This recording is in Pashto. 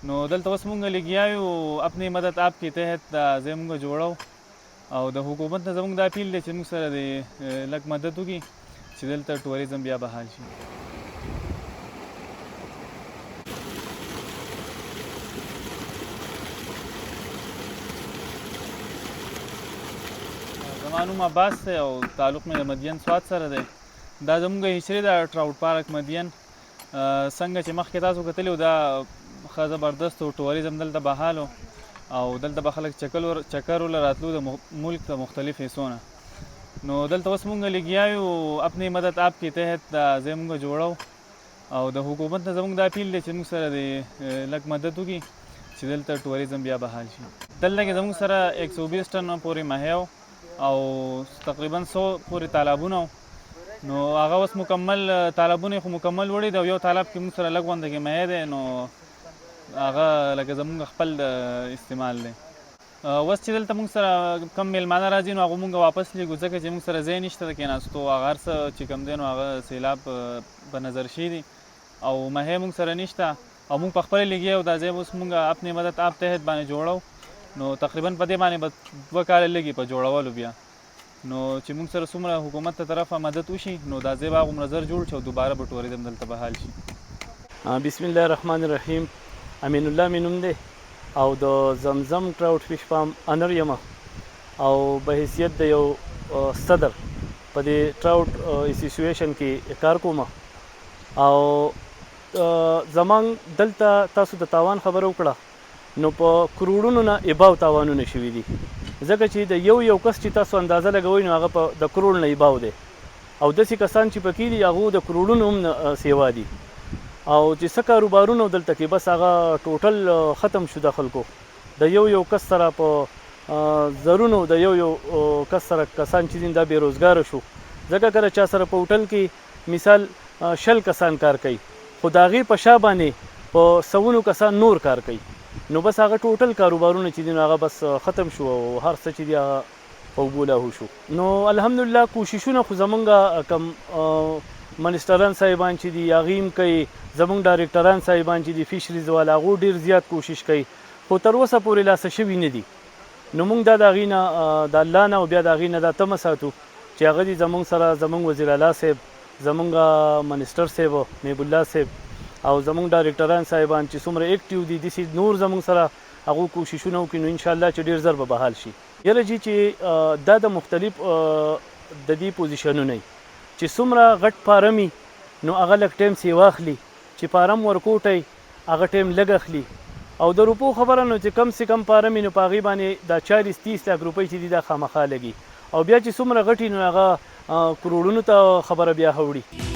نو دلته اوس مونږ لګیا یو اپنی مدد آپ کې تحت دا ځای مونږ جوړو او د حکومت نه زموږ دا اپیل دی چې موږ سره د لږ مدد وکړي چې دلته ټوریزم بیا بحال شي. زما نوم عباس دی او تعلق مې د مدین سوات سره دی. دا زموږ هچري ده ټراوټ پارک مدین. څنګه چې مخکې تاسو کتلي دا ښه زبردست ټوریزم دلته بحال او دلته به خلک چکر وله راتلو د ملک د مختلف حصو نه. نو دلته اوس مونږ لګیا یو اپنی مدد آپ کې تحت دا ځای مونږ جوړو او د حکومت نه زموږ دا اپیل دی چې موږ سره د لږ مدد وکړي چې دلته ټوریزم بیا بحال شي. دلته کې زموږ سره 120 ټن پورې ماهی او تقریبا 100 پورې تالابونه نو هغه اوس مکمل تالابونه خو مکمل وړي دی او یو تالاب کې موږ سره لږ غونده کې ماهی دی نو هغه لکه زموږ خپل استعمال دی. اوس چې دلته موږ سره کم میلمانه راځي نو هغه موږ واپس لیږو ځکه چې موږ سره ځای نشته د کېناستو هغه هر څه چې کوم دی نو هغه سیلاب په نظر شي دي او ماهی موږ سره نشته او موږ په خپله لګیا یو دا ځای اوس موږ اپنی مدد آپ تحت باندې جوړو نو تقریبا په دې باندې به 2 کاله لګي په جوړولو بیا نو چې موږ سره څومره حکومت ته طرفه مدد وشي نو دا ځای به هغومره زر جوړ شي او دوباره به ټوریزم دلته بحال شي. بسم الله الرحمن الرحیم. امین الله مې نوم دی او د زمزم ټراوټ فیش فارم انر یم او به حیثیت د یو صدر په دې ټراوټ اسوسییشن کې کار کوم او زمان دلته تاسو د تاوان خبره وکړه نو په کروڑونو نه اباو تاوانونه شوي دي ځکه چې د یو کس چې تاسو اندازه لګوئ نو هغه په د کروڑ نه اباو دی او داسې کسان چې پکې دي هغو د کروڑونو هم سیوا دي او چې څه کاروبارونه دلته کې بس هغه ټوټل ختم شو د خلکو د یو کس سره په زرونو د یو کس سره کسان چې دي دا بېروزګاره شو ځکه کله چا سره په هوټل کې مثال 100 کسان کار کوي خو د هغې په شا باندې په سوونو کسان نور کار کوي نو بس هغه ټوټل کاروبارونه چې دي نو هغه بس ختم شو او هر څه چې دي هغه په اوبو لاهو شو. نو الحمدلله کوششونه خو زمونږ کم منسټران صاحبان چې دي هغې هم کوي زمونږ ډایرکټران صاحبان چې دي فیشریز والا هغو ډېر زیات کوشش کوي خو تر اوسه پورې لاسه شوي نه دي. نو موږ دا د هغې نه د الله نه او بیا د هغې نه دا تمه ساتو چې هغه دي زمونږ سره زمونږ وزیر اعلی صاحب زمونږ منسټر صاحب محب الله صاحب او زمونږ ډایرکټران صاحبان چې څومره ایکټیو دي داسې نور زمونږ سره هغو کوششونه وکړي نو انشاءالله چې ډېر زر به بحال شي. یاره جي چې دا د مختلف د دې پوزیشنونه چې څومره غټ فارم نو هغه لږ ټایم سې واخلي چې فارم ورکوټی هغه ټایم لږ اخلي او د روپو خبره نو چې کم سې کم فارم نو په هغې باندې دا 40-30 لاک روپۍ چې دي دا خامخا لګي او بیا چې څومره غټي نو هغه کروڑونو ته خبره بیا هوړي.